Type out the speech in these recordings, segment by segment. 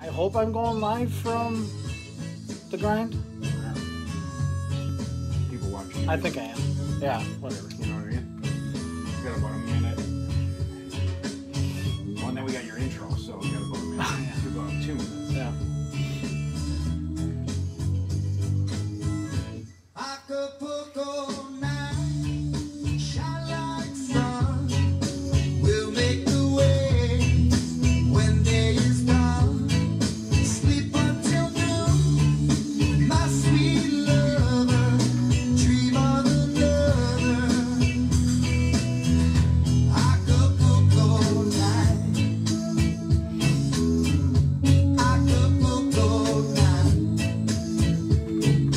I hope I'm going live from the grind. People watching. I think I am. Yeah, whatever. You know what I mean? We got about a minute. Well, and then we got your intro, so we got about a minute. Yeah. About 2 minutes. Yeah.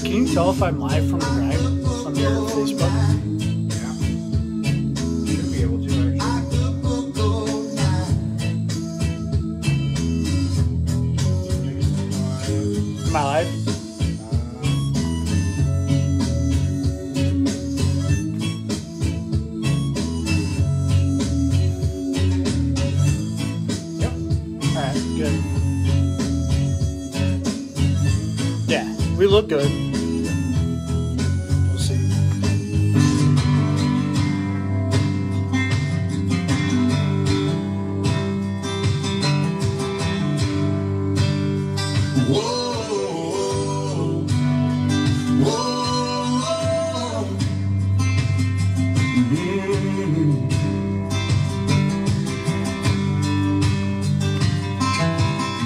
Can you tell if I'm live from the grind from your Facebook? Yeah. Should be able to, actually. Am I live? Yep. Alright, good. Yeah, we look good. We'll see. Whoa, whoa,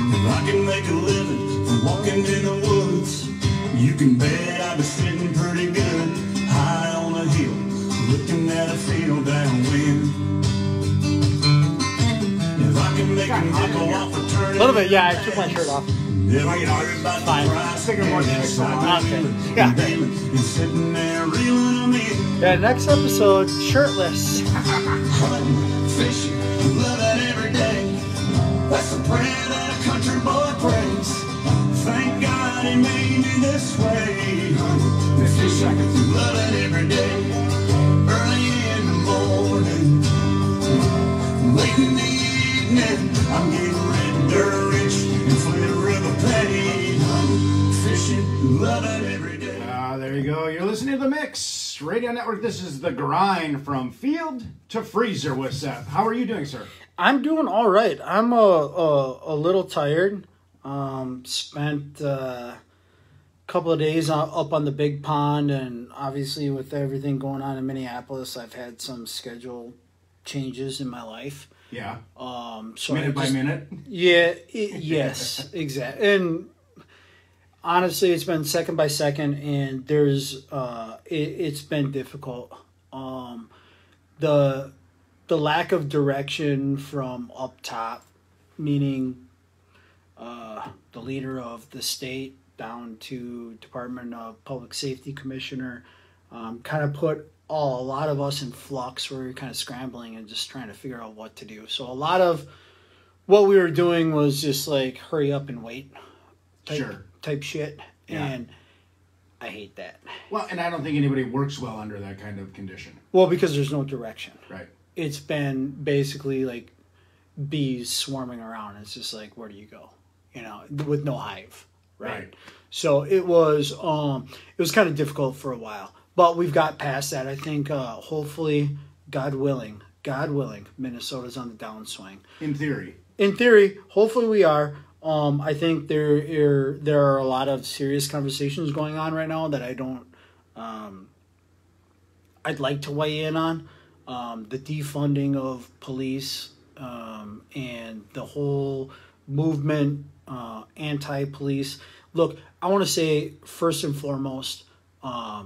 If I can make a living from walking in the woods, you can bet I'll be sitting pretty good, high on a hill, looking at a field downwind. If I can make a nickel off a turn, A little bit, yeah, I took my shirt off. Fine. Okay. Yeah. Yeah, next episode, shirtless. Hunting, fishing, love it every day. That's the prayer that a country boy prays. Thank God he made me this way. Hunting and fishing, love it every day. Early in the morning, late in the evening, I'm getting red dirt rich and Flint River petty. Hunting, fishing, love it every day. There you go. You're listening to The Mix Radio Network. This is The Grind from Field to Freezer with Seth. How are you doing, sir? I'm doing all right. I'm a little tired. Spent a couple of days up on the big pond, and obviously with everything going on in Minneapolis, I've had some schedule changes in my life. Yeah. So Minute by minute? Yeah. Yes. Exactly. And honestly, it's been second by second, and there's it's been difficult. The lack of direction from up top, meaning the leader of the state down to Department of Public Safety Commissioner, kind of put a lot of us in flux where we were kind of scrambling and just trying to figure out what to do. So a lot of what we were doing was just like hurry up and wait type shit. Yeah. And I hate that. Well, and I don't think anybody works well under that kind of condition. Well, because there's no direction. Right. It's been basically like bees swarming around. It's just like, where do you go? You know, with no hive. Right. So it was kind of difficult for a while, but we've got past that. I think hopefully, God willing, Minnesota's on the downswing. In theory, hopefully we are. I think there are a lot of serious conversations going on right now that I don't. I'd like to weigh in on the defunding of police and the whole movement, anti-police. Look, I want to say first and foremost, I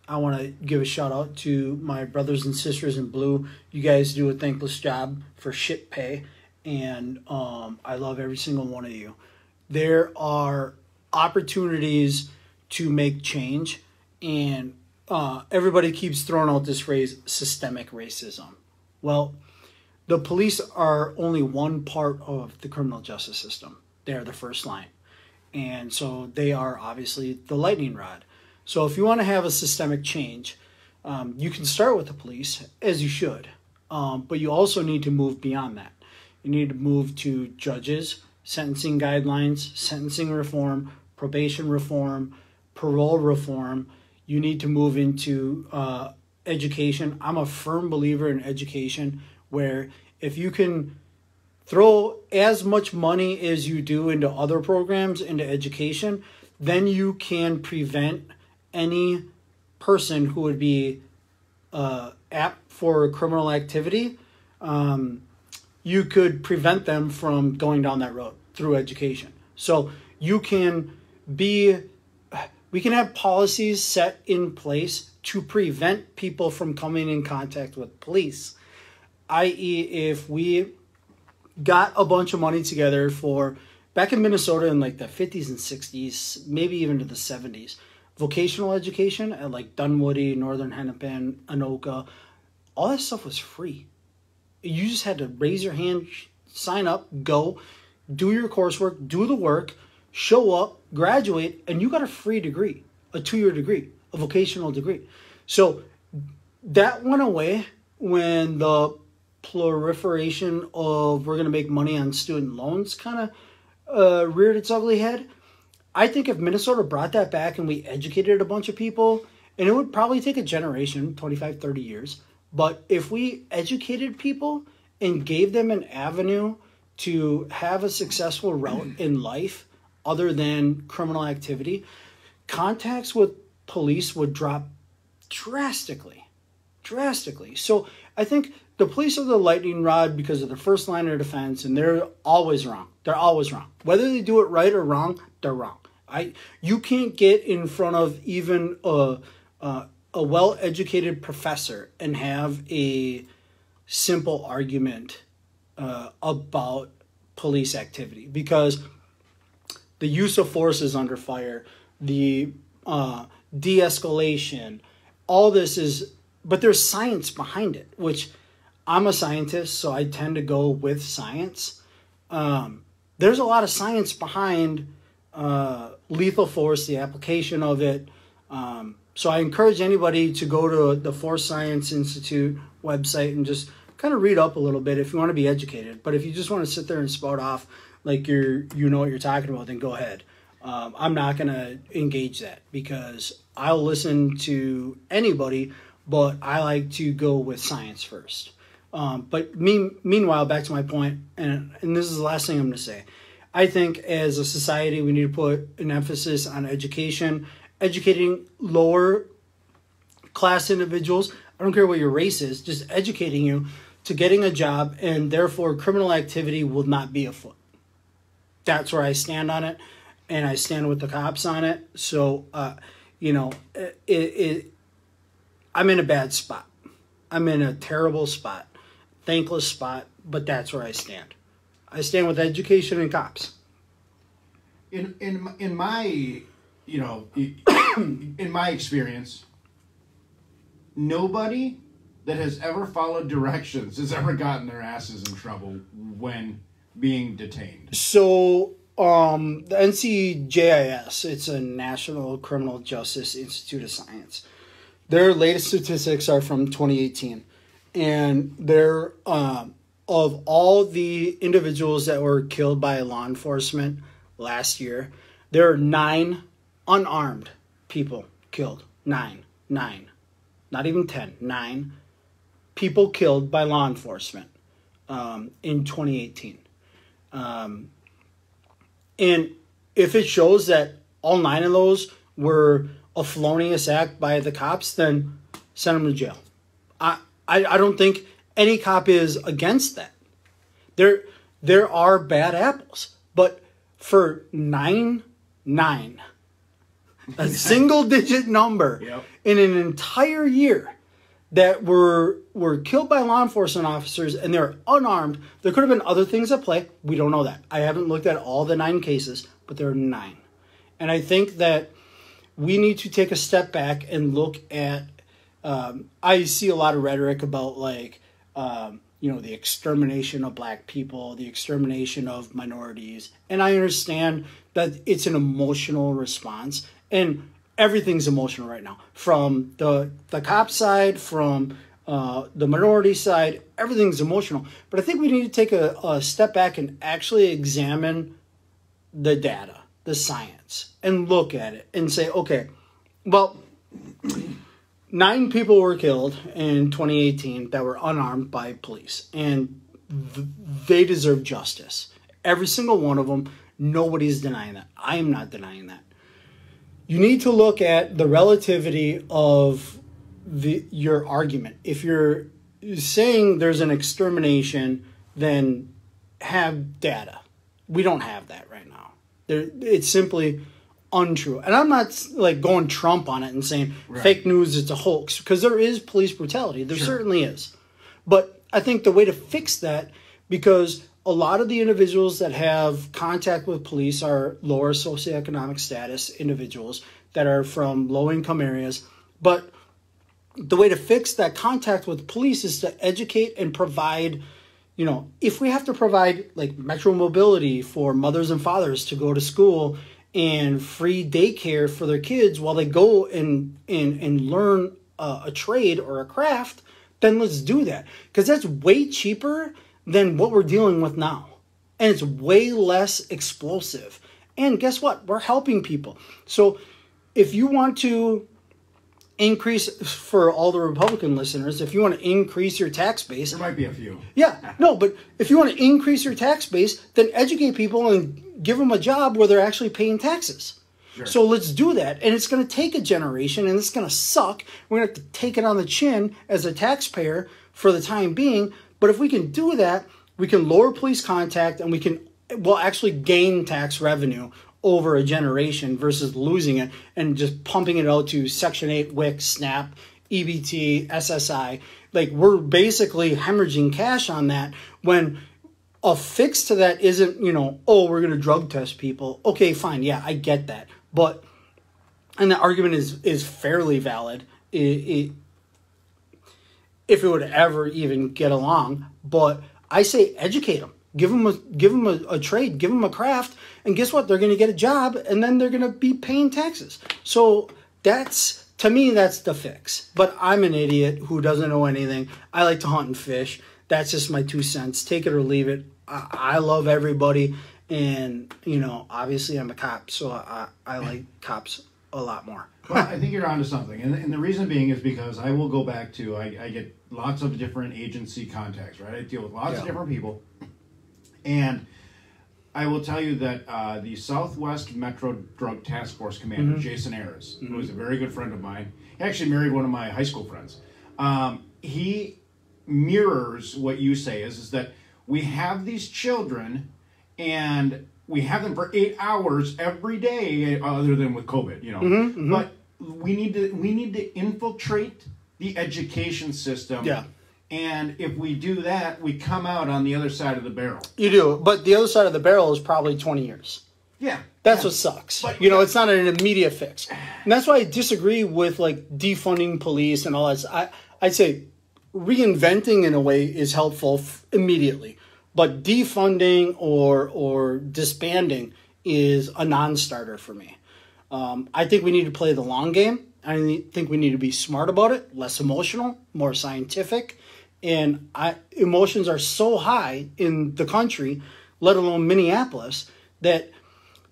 want to give a shout out to my brothers and sisters in blue. You guys do a thankless job for shit pay. And I love every single one of you. There are opportunities to make change, and everybody keeps throwing out this phrase, systemic racism. Well, the police are only one part of the criminal justice system. They're the first line. And so they are obviously the lightning rod. So if you want to have a systemic change, you can start with the police, as you should. But you also need to move beyond that. You need to move to judges sentencing guidelines, sentencing reform, probation reform, parole reform. You need to move into education. I'm a firm believer in education, where if you can throw as much money as you do into other programs, into education, then you can prevent any person who would be apt for criminal activity. You could prevent them from going down that road through education. So we can have policies set in place to prevent people from coming in contact with police. I.e., if we got a bunch of money together for, back in Minnesota in like the 50s and 60s, maybe even to the 70s, vocational education at like Dunwoody, Northern Hennepin, Anoka, all that stuff was free. You just had to raise your hand, sign up, go, do your coursework, do the work, show up, graduate, and you got a free degree, a 2-year degree, a vocational degree. So that went away when the proliferation of we're going to make money on student loans kind of reared its ugly head. I think if Minnesota brought that back and we educated a bunch of people, and it would probably take a generation, 25, 30 years, but if we educated people and gave them an avenue to have a successful route in life other than criminal activity, contacts with police would drop drastically. So I think the police are the lightning rod because of the first line of defense, and they're always wrong. Whether they do it right or wrong, they're wrong. You can't get in front of even a well-educated professor and have a simple argument about police activity, because the use of force is under fire, the de-escalation, all this is, but there's science behind it, which I'm a scientist, so I tend to go with science. There's a lot of science behind lethal force, the application of it. So I encourage anybody to go to the Force Science Institute website and just kind of read up a little bit if you want to be educated. But if you just want to sit there and spout off like you know what you're talking about, then go ahead. I'm not going to engage that because I'll listen to anybody, but I like to go with science first. But meanwhile, back to my point, and this is the last thing I'm going to say. I think as a society, we need to put an emphasis on education, educating lower class individuals. I don't care what your race is, just educating you to getting a job, and therefore criminal activity will not be afoot. That's where I stand on it, and I stand with the cops on it. So, I'm in a bad spot. I'm in a terrible spot, thankless spot, but that's where I stand. I stand with education and cops. In my in my experience, nobody that has ever followed directions has ever gotten their asses in trouble when being detained. So, the NCJIS, it's a National Criminal Justice Institute of Science. Their latest statistics are from 2018. And they're, of all the individuals that were killed by law enforcement last year, there are 9 unarmed people killed. 9. Not even 10. 9 people killed by law enforcement in 2018. And if it shows that all 9 of those were a felonious act by the cops, then send them to jail. I don't think any cop is against that. There are bad apples, but for 9, a single-digit number in an entire year that were killed by law enforcement officers and they're unarmed, there could have been other things at play. We don't know that. I haven't looked at all the 9 cases, but there are 9. And I think that we need to take a step back and look at, I see a lot of rhetoric about the extermination of black people, the extermination of minorities. And I understand that it's an emotional response, and everything's emotional right now. From the cop side, from the minority side, everything's emotional. But I think we need to take a step back and actually examine the data, the science, and look at it and say, okay, well, 9 people were killed in 2018 that were unarmed by police, and they deserve justice. Every single one of them. Nobody's denying that. I am not denying that. You need to look at the relativity of your argument. If you're saying there's an extermination, then have data. We don't have that right now. It's simply untrue. And I'm not like going Trump on it and saying fake news, it's a hoax, because there is police brutality. There certainly is. But I think the way to fix that, because a lot of the individuals that have contact with police are lower socioeconomic status individuals that are from low-income areas. But the way to fix that contact with police is to educate and provide, you know, if we have to provide like metro mobility for mothers and fathers to go to school and free daycare for their kids while they go and learn a trade or a craft, then let's do that. Because that's way cheaper than what we're dealing with now. And it's way less explosive. And guess what? We're helping people. So if you want to increase, for all the Republican listeners, if you want to increase your tax base. There might be a few. Yeah, no, but if you want to increase your tax base, then educate people and give them a job where they're actually paying taxes. Sure. So let's do that. And it's going to take a generation, and it's going to suck. We're going to have to take it on the chin as a taxpayer for the time being. But if we can do that, we can lower police contact, and we'll actually gain tax revenue over a generation versus losing it and just pumping it out to Section 8, WIC, SNAP, EBT, SSI. Like, we're basically hemorrhaging cash on that, when a fix to that isn't, you know, oh, we're going to drug test people. Okay, fine. Yeah, I get that. But, and the argument is fairly valid. If it would ever even get along. But I say educate them. Give them a trade. Give them a craft. And guess what? They're going to get a job, and then they're going to be paying taxes. So that's, to me, that's the fix. But I'm an idiot who doesn't know anything. I like to hunt and fish. That's just my 2 cents. Take it or leave it. I love everybody. And, you know, obviously I'm a cop, so I like cops a lot more. Well, I think you're onto something. And the reason being is because I will go back to, I get lots of different agency contacts, right? I deal with lots of different people. And I will tell you that the Southwest Metro Drug Task Force Commander, Jason Ayers, who is a very good friend of mine, he actually married one of my high school friends. He mirrors what you say is that we have these children, and we have them for 8 hours every day, other than with COVID, you know. But we need to infiltrate the education system. Yeah. And if we do that, we come out on the other side of the barrel. You do, but the other side of the barrel is probably 20 years. Yeah. That's what sucks. But, you know, it's not an immediate fix. And that's why I disagree with, like, defunding police and all that. I'd say reinventing, in a way, is helpful immediately. But defunding or disbanding is a non-starter for me. I think we need to play the long game. I think we need to be smart about it, less emotional, more scientific. And emotions are so high in the country, let alone Minneapolis, that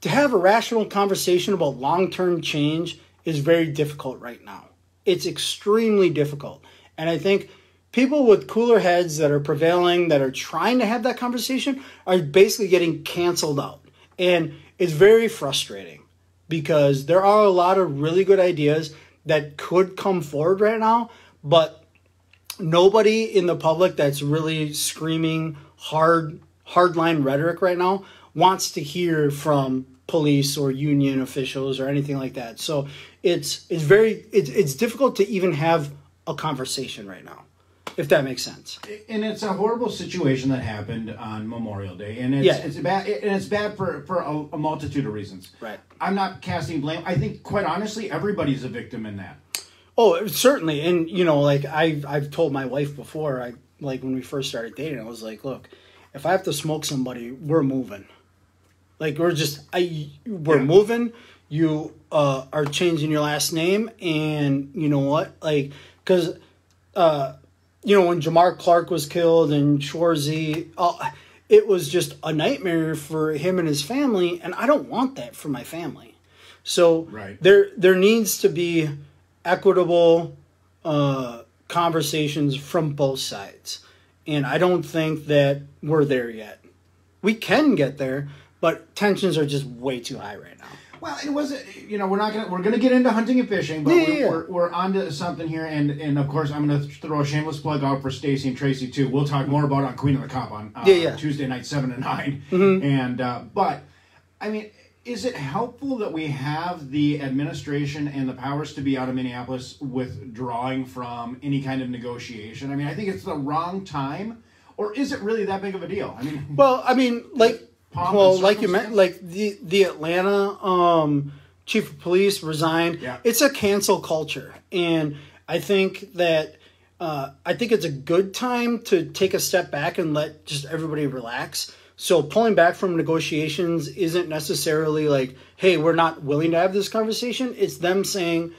to have a rational conversation about long-term change is very difficult right now. It's extremely difficult. And I think people with cooler heads that are prevailing, that are trying to have that conversation, are basically getting canceled out. And it's very frustrating because there are a lot of really good ideas that could come forward right now, but nobody in the public that's really screaming hardline rhetoric right now wants to hear from police or union officials or anything like that. So it's difficult to even have a conversation right now, if that makes sense. And it's a horrible situation that happened on Memorial Day, and it's bad. And it's bad for a multitude of reasons. Right. I'm not casting blame. I think, quite honestly, everybody's a victim in that. Oh, certainly. And, you know, like I've told my wife before, like when we first started dating, I was like, look, if I have to smoke somebody, we're moving. Like, we're moving. You are changing your last name. And you know what? Like, because, you know, when Jamar Clark was killed and Schwarzy, it was just a nightmare for him and his family, and I don't want that for my family. So there needs to be equitable conversations from both sides. And I don't think that we're there yet. We can get there, but tensions are just way too high right now. Well, it wasn't. We're gonna get into hunting and fishing, but we're onto something here, and of course I'm gonna throw a shameless plug out for Stacy and Tracy too. We'll talk more about it on Queen of the Cop on Tuesday night 7 to 9. Mm-hmm. And but I mean, is it helpful that we have the administration and the powers to be out of Minneapolis withdrawing from any kind of negotiation? I mean, I think it's the wrong time, or is it really that big of a deal? I mean, like you meant, like the Atlanta chief of police resigned. Yeah. It's a cancel culture, and I think that it's a good time to take a step back and let just everybody relax. So pulling back from negotiations isn't necessarily like, hey, we're not willing to have this conversation. It's them saying,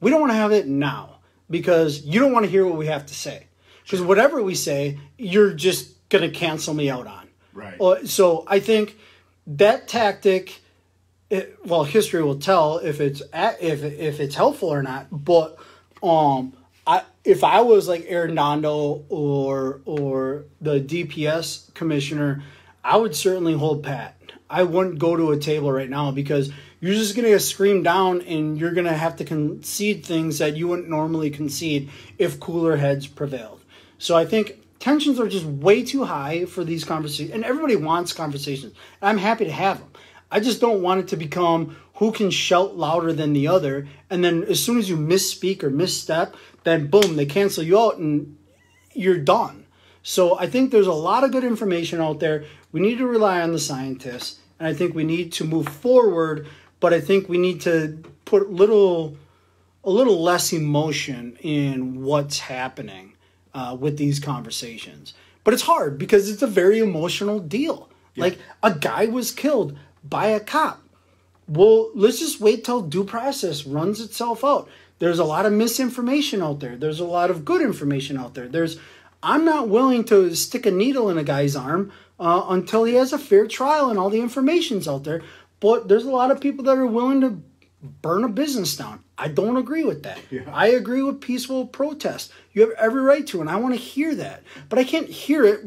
we don't want to have it now because you don't want to hear what we have to say. Because whatever we say, you're just going to cancel me out on. Right. So I think that tactic, history will tell if it's helpful or not. But if I was like Arredondo or the DPS commissioner, I would certainly hold pat. I wouldn't go to a table right now because you're just going to get screamed down and you're going to have to concede things that you wouldn't normally concede if cooler heads prevailed. So I think tensions are just way too high for these conversations. And everybody wants conversations. And I'm happy to have them. I just don't want it to become who can shout louder than the other. And then as soon as you misspeak or misstep, then boom, they cancel you out and you're done. So I think there's a lot of good information out there. We need to rely on the scientists, and I think we need to move forward, but I think we need to put a little less emotion in what's happening with these conversations. But it's hard because it's a very emotional deal. Yeah. Like, a guy was killed by a cop. Well, let's just wait till due process runs itself out. There's a lot of misinformation out there. There's a lot of good information out there. I'm not willing to stick a needle in a guy's arm until he has a fair trial and all the information's out there. But there's a lot of people that are willing to burn a business down. I don't agree with that. Yeah. I agree with peaceful protest. You have every right to, and I want to hear that. But I can't hear it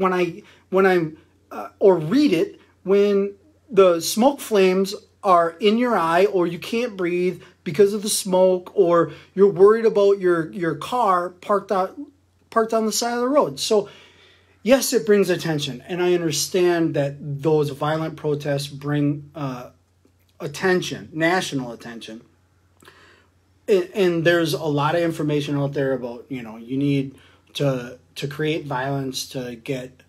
or read it when the smoke flames are in your eye, or you can't breathe because of the smoke, or you're worried about your car parked on the side of the road. So, yes, it brings attention, and I understand that those violent protests bring attention, national attention. And there's a lot of information out there about, you need to create violence to get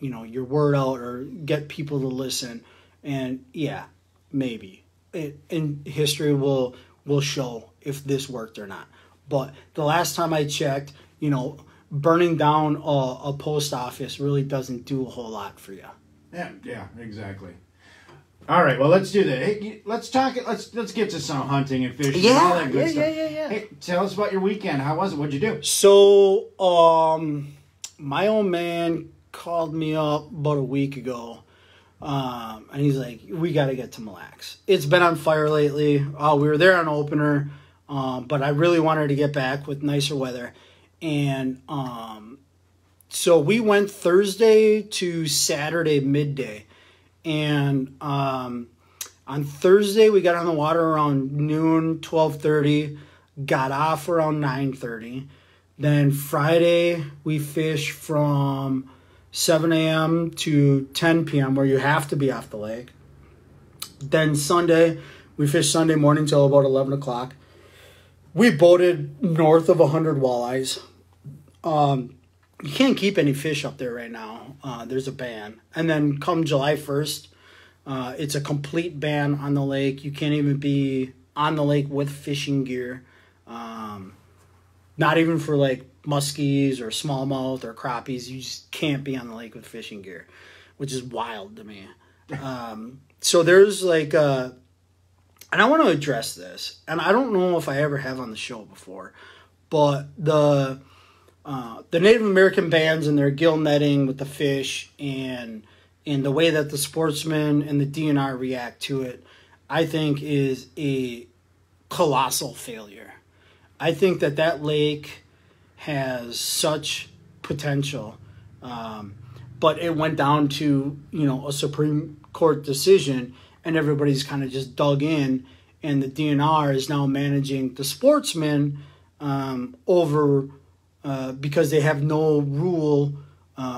your word out or get people to listen. And yeah, maybe and history will show if this worked or not. But the last time I checked, burning down a post office really doesn't do a whole lot for you. Yeah, exactly. All right, well, let's do that. Hey, let's talk. Let's get to some hunting and fishing and all that good stuff. Yeah. Hey, tell us about your weekend. How was it? What'd you do? So, my old man called me up about a week ago, and he's like, "We got to get to Mille Lacs. It's been on fire lately. We were there on opener, but I really wanted to get back with nicer weather." And so we went Thursday to Saturday midday. And on Thursday, we got on the water around noon, 12:30, got off around 9:30. Then Friday, we fished from 7 a.m. to 10 p.m., where you have to be off the lake. Then Sunday, we fished Sunday morning till about 11 o'clock. We boated north of 100 walleyes. You can't keep any fish up there right now. There's a ban. And then come July 1st, it's a complete ban on the lake. You can't even be on the lake with fishing gear. Not even for like muskies or smallmouth or crappies. You just can't be on the lake with fishing gear, which is wild to me. So there's like, and I want to address this, and I don't know if I ever have on the show before, but the Native American bands and their gill netting with the fish and and the way that the sportsmen and the DNR react to it, I think is a colossal failure. I think that lake has such potential, but it went down to, a Supreme Court decision, and everybody's kind of just dug in, and the DNR is now managing the sportsmen over because they have no rule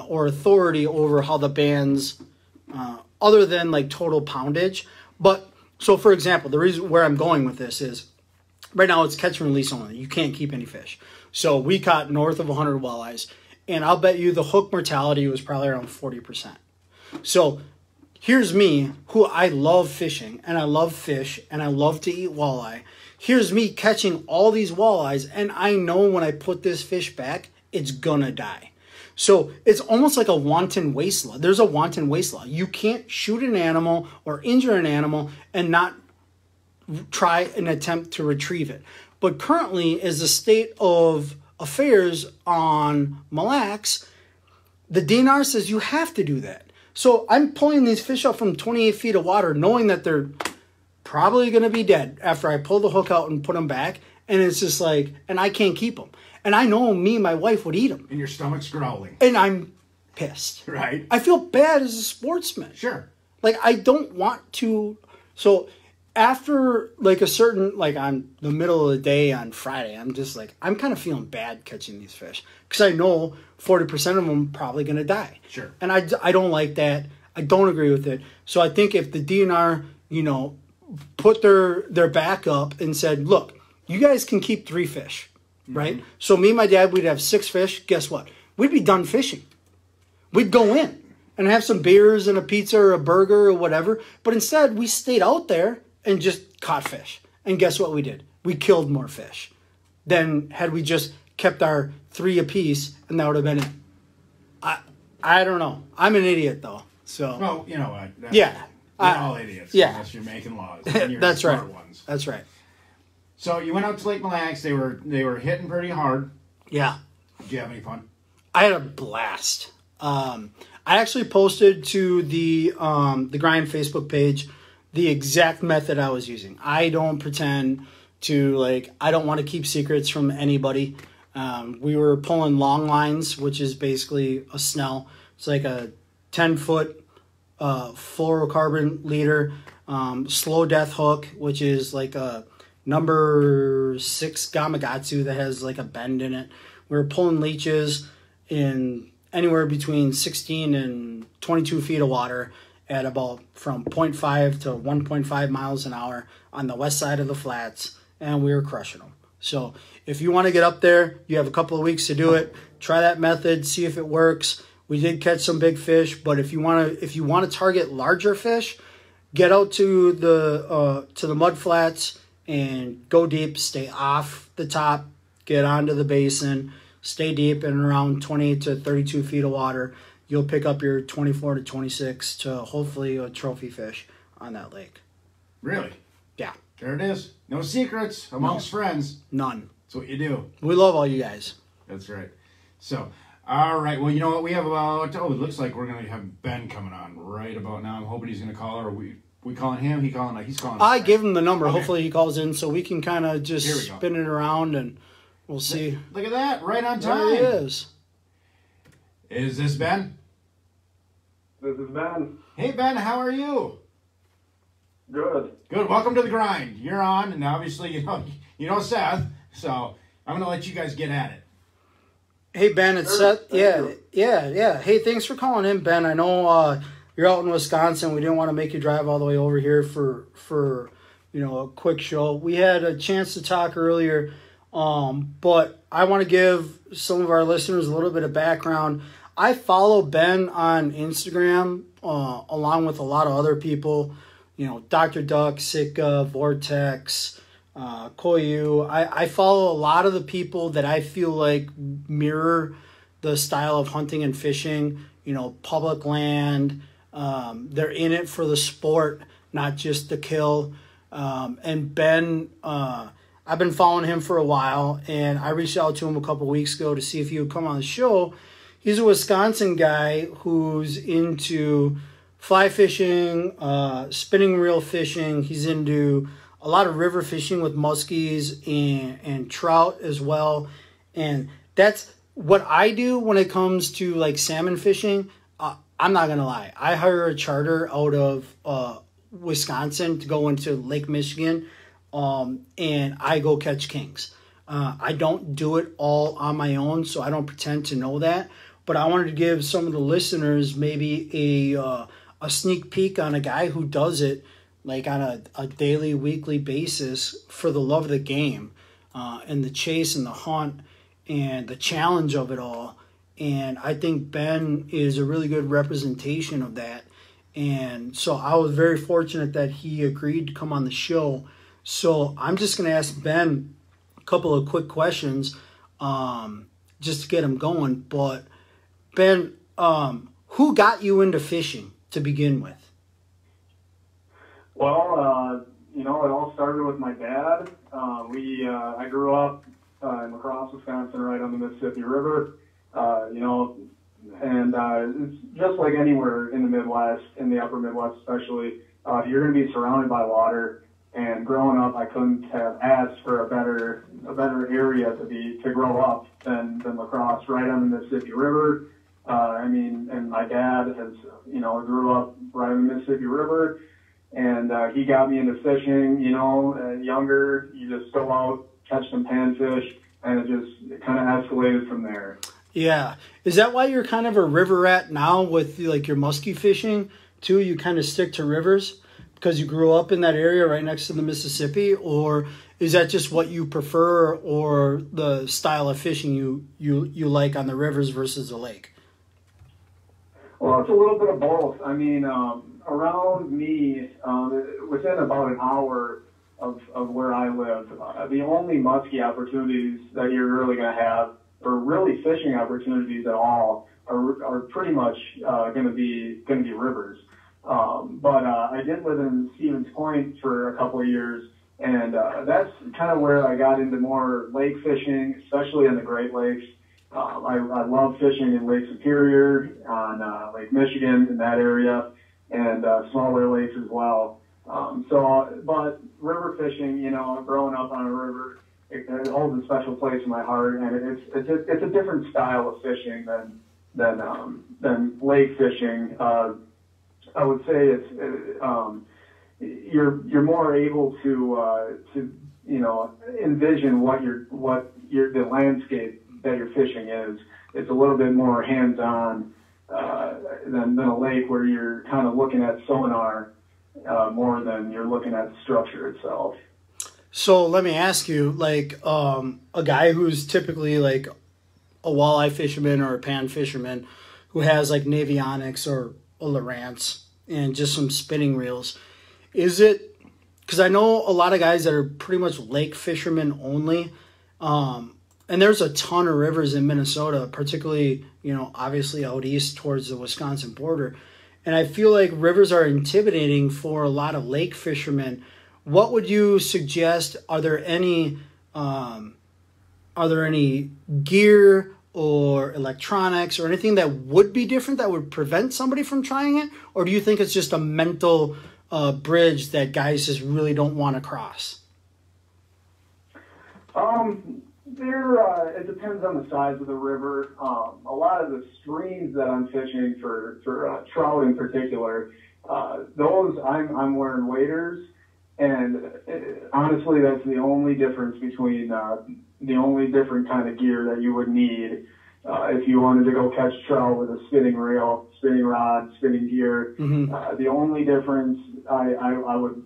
or authority over how the bands, other than like total poundage. But so, for example, the reason where I'm going with this is right now it's catch and release only. You can't keep any fish. So we caught north of 100 walleyes, and I'll bet you the hook mortality was probably around 40%. So here's me, who I love fishing, and I love fish, and I love to eat walleye. Here's me catching all these walleyes, and I know when I put this fish back, it's gonna die. So it's almost like a wanton waste law. There's a wanton waste law. You can't shoot an animal or injure an animal and not try an attempt to retrieve it. But currently, as the state of affairs on Mille Lacs, the DNR says you have to do that. So I'm pulling these fish up from 28 feet of water, knowing that they're probably going to be dead after I pull the hook out and put them back. And it's just like, and I can't keep them. And I know me and my wife would eat them. And your stomach's growling. And I'm pissed. Right. I feel bad as a sportsman. Sure. Like, I don't want to. So after like a certain, like on the middle of the day on Friday, I'm just like, I'm kind of feeling bad catching these fish. Because I know 40% of them are probably going to die. Sure. And I don't like that. I don't agree with it. So I think if the DNR, put their back up and said, look, you guys can keep 3 fish. Right? So me and my dad, we'd have 6 fish. Guess what? We'd be done fishing. We'd go in and have some beers and a pizza or a burger or whatever. But instead, we stayed out there and just caught fish. And guess what we did? We killed more fish than had we just kept our 3 apiece, and that would have been it. I don't know. I'm an idiot, though. So well, you know what? Yeah. We're all idiots. Yeah. Unless you're making laws. And you're That's smart right. Ones. That's right. So you went out to Lake Mille Lacs. They were hitting pretty hard. Yeah. Did you have any fun? I had a blast. I actually posted to the Grind Facebook page the exact method I was using. I don't pretend to, I don't want to keep secrets from anybody. We were pulling long lines, which is basically a snell. It's like a 10-foot fluorocarbon leader, slow death hook, which is like a number 6 Gamakatsu that has like a bend in it. We were pulling leeches in anywhere between 16 and 22 feet of water at about from 0.5 to 1.5 miles an hour on the west side of the flats, and we were crushing them. So if you want to get up there, you have a couple of weeks to do it. Try that method, see if it works. We did catch some big fish, but if you want to target larger fish, get out to the mud flats and go deep. Stay off the top, get onto the basin, stay deep in around 20 to 32 feet of water. You'll pick up your 24 to 26 to hopefully a trophy fish on that lake. Really? Yeah. There it is. No secrets amongst friends. None. That's what you do. We love all you guys. That's right. So, all right. Well, you know what? We have about, it looks like we're going to have Ben coming on right about now. I'm hoping he's going to call, or we calling him? He's calling us. I gave him the number. Okay. Hopefully he calls in so we can kind of just spin it around and we'll see. Look at that. Right on time. There he is. Is this Ben? This is Ben. Hey, Ben. How are you? Good. Good. Welcome to the Grind. You're on, and obviously you know Seth, so I'm going to let you guys get at it. Hey, Ben, it's Seth. Yeah. Hey, thanks for calling in, Ben. I know you're out in Wisconsin. We didn't want to make you drive all the way over here for a quick show. We had a chance to talk earlier, but I want to give some of our listeners a little bit of background. I follow Ben on Instagram along with a lot of other people. Dr. Duck, Sitka, Vortex, Koyu. I follow a lot of the people that I feel like mirror the style of hunting and fishing, public land. They're in it for the sport, not just the kill. And Ben, I've been following him for a while, and I reached out to him a couple weeks ago to see if he would come on the show. He's a Wisconsin guy who's into fly fishing, spinning reel fishing. He's into a lot of river fishing with muskies and trout as well. And that's what I do when it comes to like salmon fishing. I'm not gonna lie. I hire a charter out of Wisconsin to go into Lake Michigan, and I go catch kings. I don't do it all on my own, so I don't pretend to know that. But I wanted to give some of the listeners maybe a sneak peek on a guy who does it like on a daily, weekly basis for the love of the game, and the chase and the hunt and the challenge of it all. And I think Ben is a really good representation of that. And so I was very fortunate that he agreed to come on the show. So I'm just going to ask Ben a couple of quick questions, just to get him going. But Ben, who got you into fishing to begin with? Well, it all started with my dad. I grew up in La Crosse, Wisconsin, right on the Mississippi River. And it's just like anywhere in the Midwest, in the upper Midwest especially, you're going to be surrounded by water. And growing up, I couldn't have asked for a better area to grow up than La Crosse, right on the Mississippi River. And my dad has, grew up right on the Mississippi River, and he got me into fishing. Younger, you just go out, catch some panfish, and it just kind of escalated from there. Yeah. Is that why you're kind of a river rat now with like your muskie fishing too? You kind of stick to rivers because you grew up in that area right next to the Mississippi, or is that just what you prefer, or the style of fishing you like on the rivers versus the lake? Well, it's a little bit of both. Around me, within about an hour of where I live, the only muskie opportunities that you're really going to have, or really fishing opportunities at all, are pretty much going to be rivers. But I did live in Stevens Point for a couple of years, and that's kind of where I got into more lake fishing, especially in the Great Lakes. I love fishing in Lake Superior, on Lake Michigan, in that area, and smaller lakes as well. But river fishing, growing up on a river, it holds a special place in my heart, and it's a different style of fishing than lake fishing. I would say you're more able to envision what the landscape that you're fishing is. It's a little bit more hands-on than a lake where you're kind of looking at sonar more than you're looking at the structure itself. So let me ask you, like, a guy who's typically like a walleye fisherman or a pan fisherman who has like Navionics or a Lowrance and just some spinning reels, is it, because I know a lot of guys that are pretty much lake fishermen only, and there's a ton of rivers in Minnesota, particularly, obviously out east towards the Wisconsin border, and I feel like rivers are intimidating for a lot of lake fishermen. What would you suggest? Are there any gear or electronics or anything that would be different that would prevent somebody from trying it? Or do you think it's just a mental bridge that guys just really don't want to cross? It depends on the size of the river. A lot of the streams that I'm fishing for trout in particular, those I'm wearing waders. And honestly, that's the only difference between the only different kind of gear that you would need if you wanted to go catch trout with a spinning reel, spinning rod, spinning gear. Mm-hmm. The only difference, I would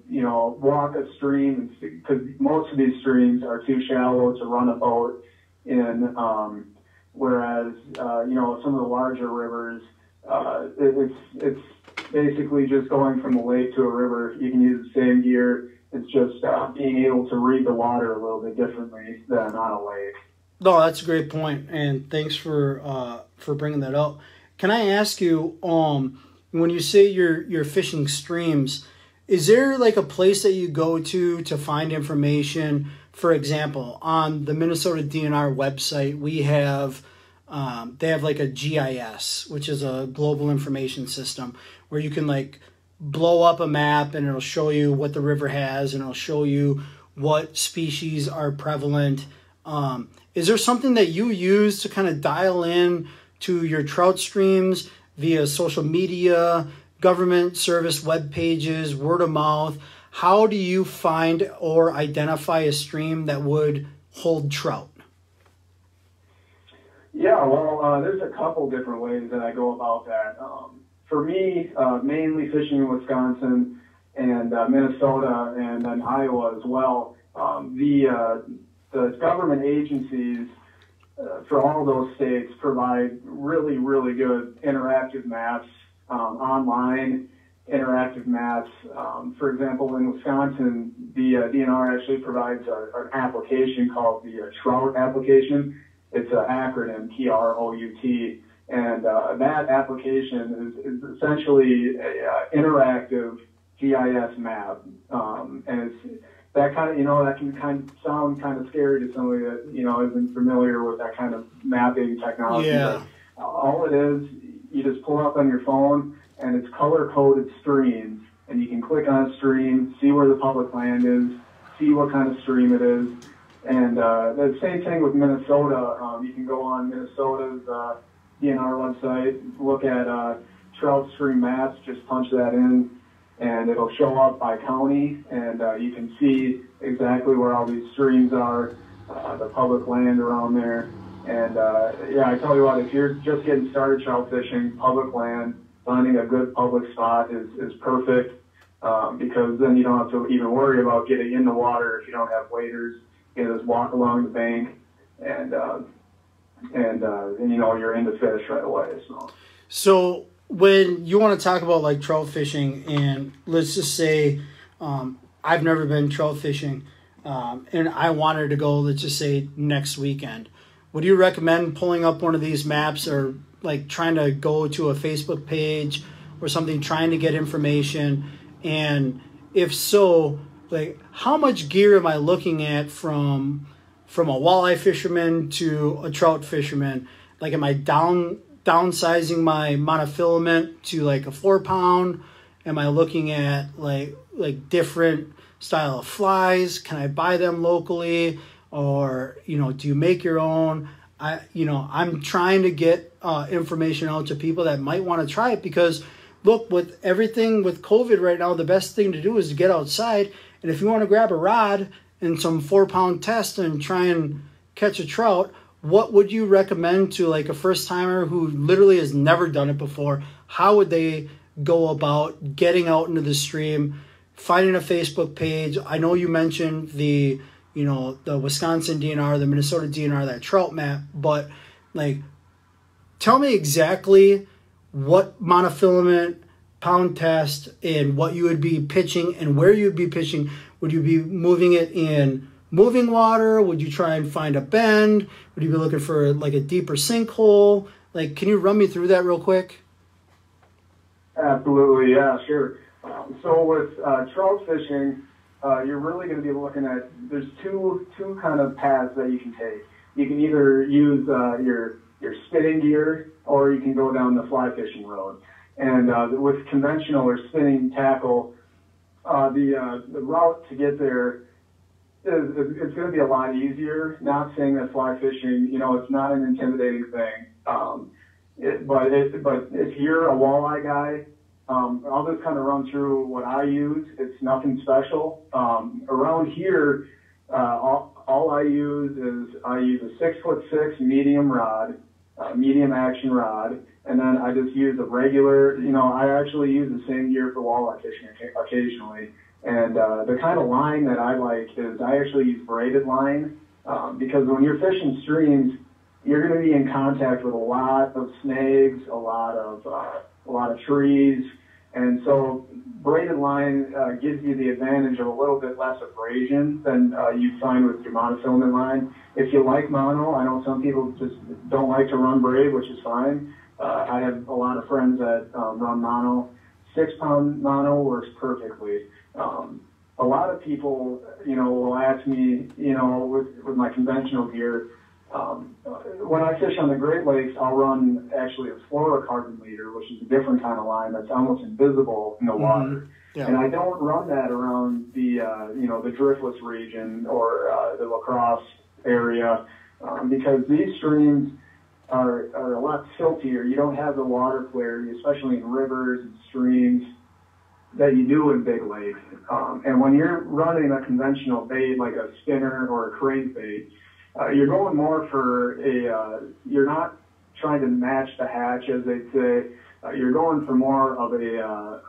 walk a stream, because most of these streams are too shallow to run a boat in. Whereas some of the larger rivers, it's basically just going from a lake to a river. You can use the same gear. It's just being able to read the water a little bit differently than on a lake. No, that's a great point, and thanks for bringing that up. Can I ask you, when you say you're fishing streams, is there like a place that you go to find information? For example, on the Minnesota DNR website, we have they have like a GIS, which is a global information system, where you can like blow up a map and it'll show you what the river has and it'll show you what species are prevalent. Is there something that you use to kind of dial in to your trout streams via social media, government service web pages, word of mouth? How do you find or identify a stream that would hold trout? Yeah, well, there's a couple different ways that I go about that. For me, mainly fishing in Wisconsin and Minnesota and then Iowa as well. The government agencies for all those states provide really, really good interactive maps, online interactive maps. For example, in Wisconsin, the DNR actually provides an application called the Trout application. It's an acronym, TROUT, and that application is essentially an interactive GIS map, and it's that kind of, that can kind of sound kind of scary to somebody that, isn't familiar with that kind of mapping technology. Yeah. But all it is, you just pull up on your phone, and it's color-coded streams, and you can click on a stream, see where the public land is, see what kind of stream it is. And the same thing with Minnesota. You can go on Minnesota's DNR website, look at trout stream maps, just punch that in, and it'll show up by county, and you can see exactly where all these streams are, the public land around there. And I tell you what, if you're just getting started trout fishing, public land, finding a good public spot is perfect, because then you don't have to even worry about getting in the water if you don't have waders. You can just walk along the bank, and you're into fish right away. So when you want to talk about like trout fishing, and let's just say I've never been trout fishing, and I wanted to go, let's just say next weekend, would you recommend pulling up one of these maps or like trying to go to a Facebook page or something, trying to get information? And if so, like how much gear am I looking at from a walleye fisherman to a trout fisherman? Like, am I downsizing my monofilament to like a 4-pound? Am I looking at like different style of flies? Can I buy them locally, or do you make your own? I'm trying to get information out to people that might want to try it, because look, with everything with COVID right now, the best thing to do is to get outside. And if you want to grab a rod and some 4-pound test and try and catch a trout, what would you recommend to like a first timer who literally has never done it before? How would they go about getting out into the stream, finding a Facebook page? I know you mentioned the Wisconsin DNR, the Minnesota DNR, that trout map, but like, tell me exactly what monofilament, pound test, and what you would be pitching and where you would be pitching. Would you be moving it in moving water? Would you try and find a bend? Would you be looking for like a deeper sinkhole? Like, can you run me through that real quick? Absolutely, yeah, sure. So with trout fishing, you're really going to be looking at, there's two kind of paths that you can take. You can either use your spinning gear, or you can go down the fly fishing road. And with conventional or spinning tackle, the route to get there it's going to be a lot easier. Not saying that fly fishing, it's not an intimidating thing. But if you're a walleye guy, I'll just kind of run through what I use. It's nothing special. Around here, all I use is I use a 6'6" medium rod, medium action rod, and then I just use a regular. I actually use the same gear for walleye fishing occasionally. And the kind of line that I like is I actually use braided line, because when you're fishing streams, you're going to be in contact with a lot of snags, a lot of trees, and so braided line gives you the advantage of a little bit less abrasion than you find with your monofilament line. If you like mono, I know some people just don't like to run braid, which is fine. I have a lot of friends that run mono. 6-pound mono works perfectly. A lot of people, will ask me, with my conventional gear, When I fish on the Great Lakes, I'll run actually a fluorocarbon leader, which is a different kind of line that's almost invisible in the water. Yeah. And I don't run that around the the driftless region or the La Crosse area because these streams are a lot siltier. You don't have the water clarity, especially in rivers and streams, that you do in big lakes. And when you're running a conventional bait like a spinner or a crankbait, you're going more for you're not trying to match the hatch, as they say. You're going for more of a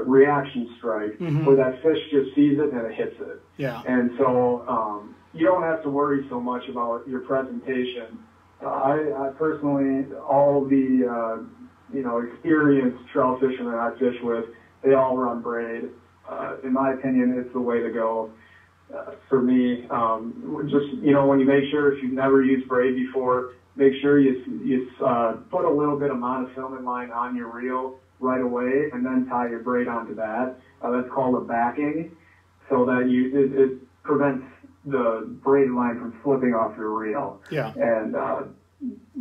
reaction strike where that fish just sees it and it hits it. Yeah. And so you don't have to worry so much about your presentation. I personally, all the experienced trout fishermen I fish with, they all run braid. In my opinion, it's the way to go. For me, just when you make sure, if you've never used braid before, make sure you put a little bit of monofilament line on your reel right away, and then tie your braid onto that. That's called a backing, so that it prevents the braid line from slipping off your reel. Yeah. And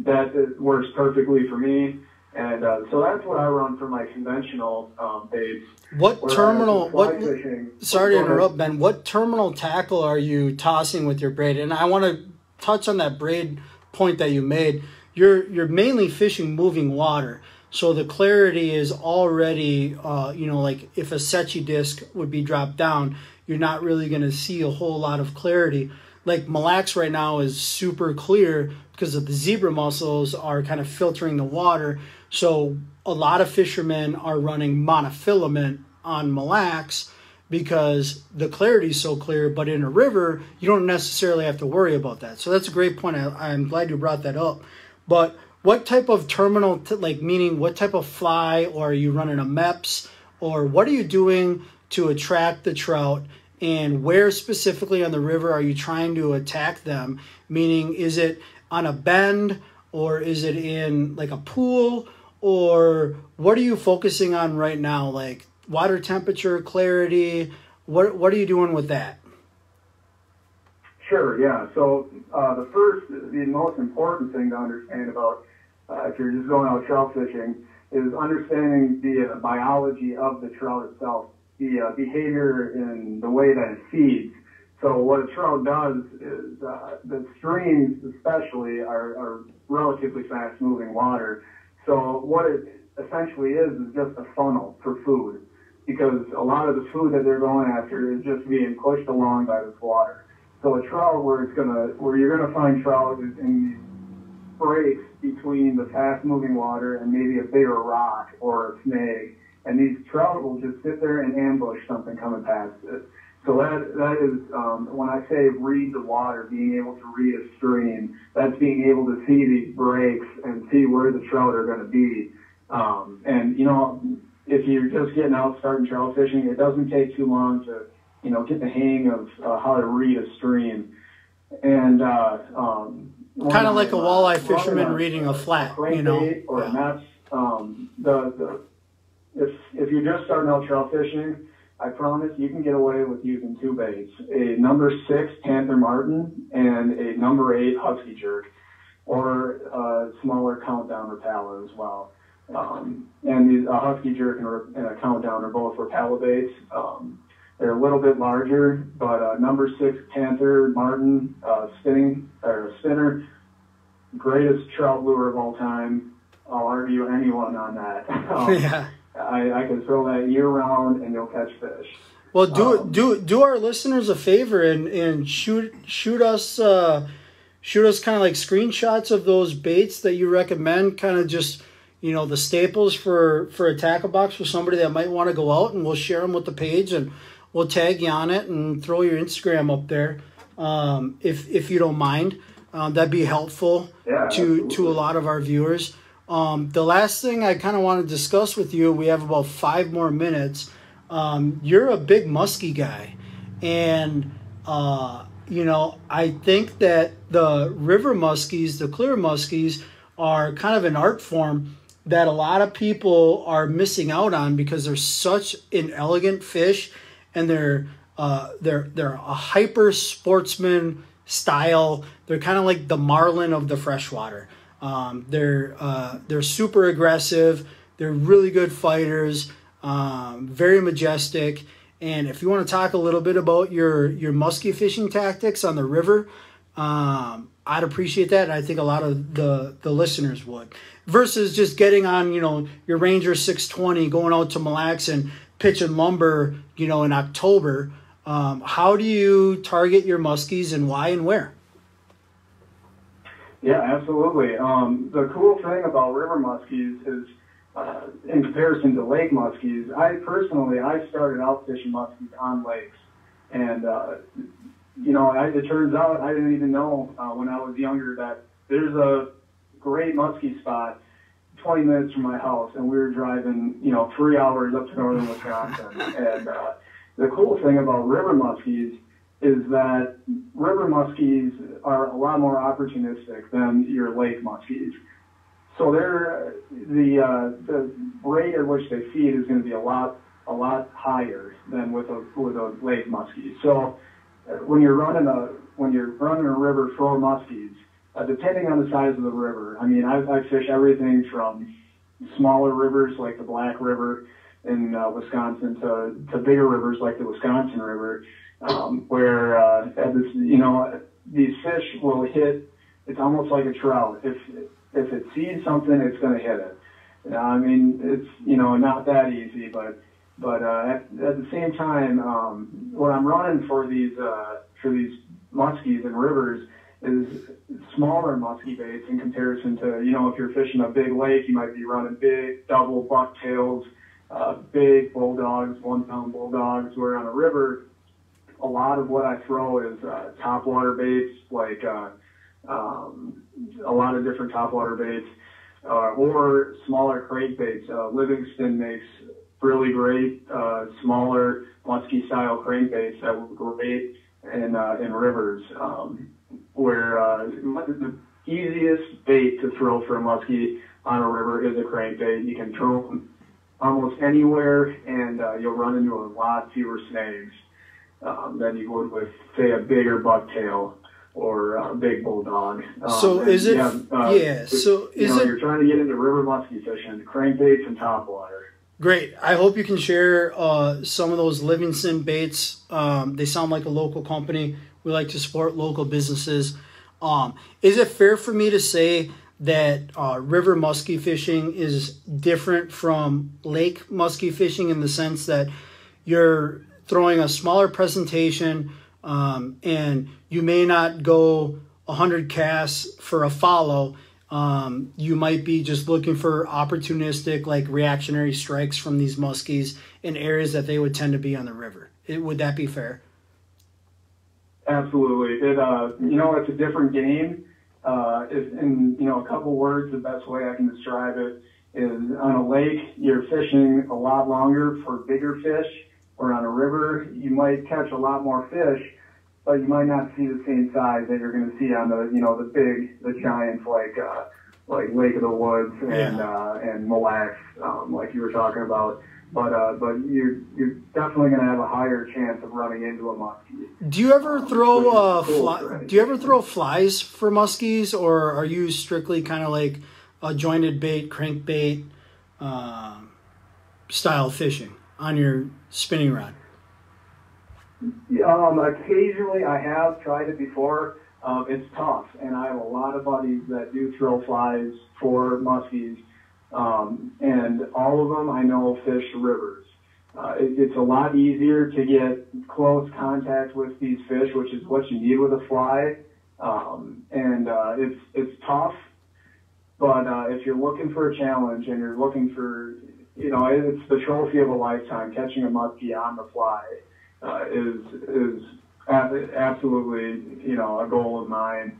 that works perfectly for me. And so that's what I run for my conventional baits. What terminal? Fishing. Sorry to interrupt, Ben. What terminal tackle are you tossing with your braid? And I want to touch on that braid point that you made. You're mainly fishing moving water, so the clarity is already, like if a Sechi disc would be dropped down, you're not really going to see a whole lot of clarity. Like Mille Lacs right now is super clear because of the zebra mussels are kind of filtering the water. So a lot of fishermen are running monofilament on Mille Lacs because the clarity is so clear. But in a river, you don't necessarily have to worry about that. So that's a great point. I'm glad you brought that up. But what type of terminal, meaning what type of fly, or are you running a MEPS, or what are you doing to attract the trout? And where specifically on the river are you trying to attack them? Meaning, is it on a bend, or is it in like a pool, or what are you focusing on right now? Like water temperature, clarity, what are you doing with that? Sure, yeah. So the most important thing to understand about if you're just going out trout fishing is understanding the biology of the trout itself, the behavior and the way that it feeds. So what a trout does is the streams especially are relatively fast-moving water. So what it essentially is just a funnel for food, because a lot of the food that they're going after is just being pushed along by this water. So a trout where you're gonna find trout is in these breaks between the fast-moving water and maybe a bigger rock or a snag. And these trout will just sit there and ambush something coming past it. So that is, when I say read the water, being able to read a stream, that's being able to see these breaks and see where the trout are going to be. And, if you're just getting out starting trout fishing, it doesn't take too long to, get the hang of how to read a stream. And kind of like a walleye fisherman reading a flat, or a nets. If you're just starting out trout fishing, I promise you can get away with using two baits: a number 6 Panther Martin and a number 8 Husky Jerk, or a smaller Countdown Rapala as well. And a Husky Jerk and a Countdown are both Rapala baits. They're a little bit larger, but number 6 Panther Martin spinner, greatest trout lure of all time. I'll argue anyone on that. Yeah. I can throw that year round and you'll catch fish. Well, do our listeners a favor and shoot us kind of like screenshots of those baits that you recommend, kind of just the staples for a tackle box for somebody that might want to go out, and we'll share them with the page and we'll tag you on it and throw your Instagram up there if you don't mind. That'd be helpful to a lot of our viewers. The last thing I kind of want to discuss with you, we have about 5 more minutes. You're a big muskie guy, and I think that the river muskies, the clear muskies, are kind of an art form that a lot of people are missing out on because they're such an elegant fish, and they're a hyper sportsman style. They're kind of like the marlin of the freshwater. They're super aggressive. They're really good fighters, very majestic. And if you want to talk a little bit about your muskie fishing tactics on the river, I'd appreciate that. And I think a lot of the listeners would. Versus just getting on, your Ranger 620, going out to Mille Lacs and pitching lumber, in October. How do you target your muskies and why and where? Yeah, absolutely. The cool thing about river muskies is, in comparison to lake muskies, I started out fishing muskies on lakes. And, it turns out I didn't even know when I was younger that there's a great muskie spot 20 minutes from my house, and we were driving, 3 hours up to northern Wisconsin. And the cool thing about river muskies is that river muskies are a lot more opportunistic than your lake muskies. So the rate at which they feed is going to be a lot higher than with a lake muskie. So when you're running a river for muskies, depending on the size of the river, I fish everything from smaller rivers like the Black River in Wisconsin to bigger rivers like the Wisconsin River, where these fish will hit. It's almost like a trout. If it sees something, it's going to hit it. It's not that easy, but at the same time, what I'm running for these muskies and rivers is smaller muskie baits in comparison to, if you're fishing a big lake, you might be running big double bucktails, big bulldogs, 1 pound bulldogs, where on a river, a lot of what I throw is topwater baits, like a lot of different topwater baits, or smaller crate baits. Livingston makes really great smaller muskie style crankbaits that work great in rivers, where the easiest bait to throw for a muskie on a river is a crankbait. You can throw them almost anywhere, and you'll run into a lot fewer snags than you would with, say, a bigger bucktail or a big bulldog. So is it? You're trying to get into river muskie fishing, crankbaits and topwater. Great. I hope you can share some of those Livingston baits. They sound like a local company. We like to support local businesses. Is it fair for me to say that river muskie fishing is different from lake muskie fishing in the sense that you're throwing a smaller presentation and you may not go 100 casts for a follow? You might be just looking for opportunistic, like reactionary strikes from these muskies in areas that they would tend to be on the river. Would that be fair? Absolutely. It's a different game. In a couple words, the best way I can describe it is on a lake, you're fishing a lot longer for bigger fish, or on a river, you might catch a lot more fish, but you might not see the same size that you're going to see on the giants like Lake of the Woods and Mille Lacs, like you were talking about. But you're definitely going to have a higher chance of running into a muskie. Do you ever throw flies for muskies, or are you strictly kind of like a jointed bait, crankbait style fishing on your spinning rod? Occasionally, I have tried it before. It's tough, and I have a lot of buddies that do throw flies for muskies, and all of them I know fish rivers. It's a lot easier to get close contact with these fish, which is what you need with a fly, and it's tough. But if you're looking for a challenge and you're looking for, it's the trophy of a lifetime. Catching a muskie on the fly is absolutely, a goal of mine,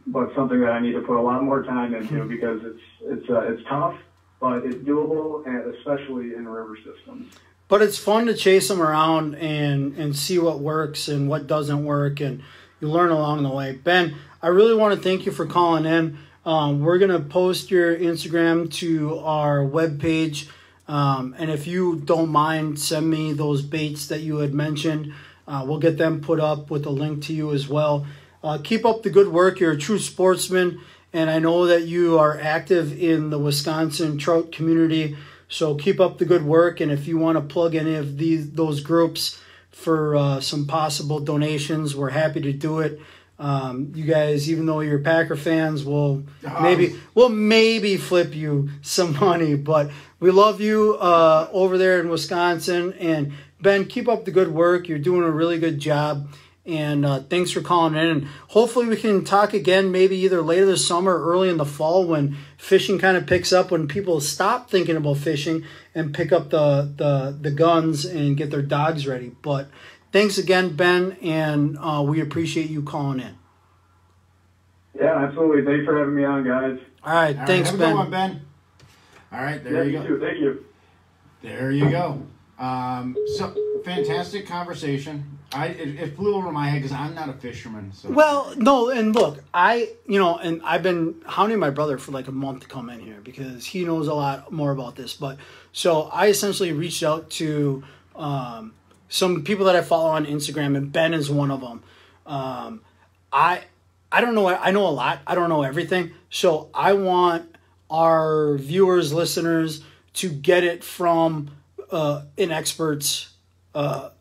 but something that I need to put a lot more time into because it's tough, but it's doable, and especially in river systems. But it's fun to chase them around and see what works and what doesn't work, and you learn along the way. Ben, I really want to thank you for calling in. We're going to post your Instagram to our webpage, and if you don't mind, send me those baits that you had mentioned. We'll get them put up with a link to you as well. Keep up the good work. You're a true sportsman, and I know that you are active in the Wisconsin trout community. So keep up the good work, and if you want to plug any of those groups for some possible donations, we're happy to do it. You guys, even though you're Packer fans, we'll maybe flip you some money, but we love you over there in Wisconsin. And Ben, keep up the good work. You're doing a really good job. And thanks for calling in. And hopefully we can talk again, maybe either later this summer or early in the fall when fishing kind of picks up, when people stop thinking about fishing and pick up the guns and get their dogs ready. But thanks again, Ben, and we appreciate you calling in. Yeah, absolutely. Thanks for having me on, guys. All right, thanks, have Ben. a good one, Ben. All right, there you go. Too. Thank you. There you go. So fantastic conversation. It flew over my head because I'm not a fisherman. So. Well, no, and look, and I've been hounding my brother for like a month to come in here because he knows a lot more about this. But so I essentially reached out to some people that I follow on Instagram, and Ben is one of them. I don't know. I know a lot. I don't know everything. So I want our viewers, listeners, to get it from an expert's, from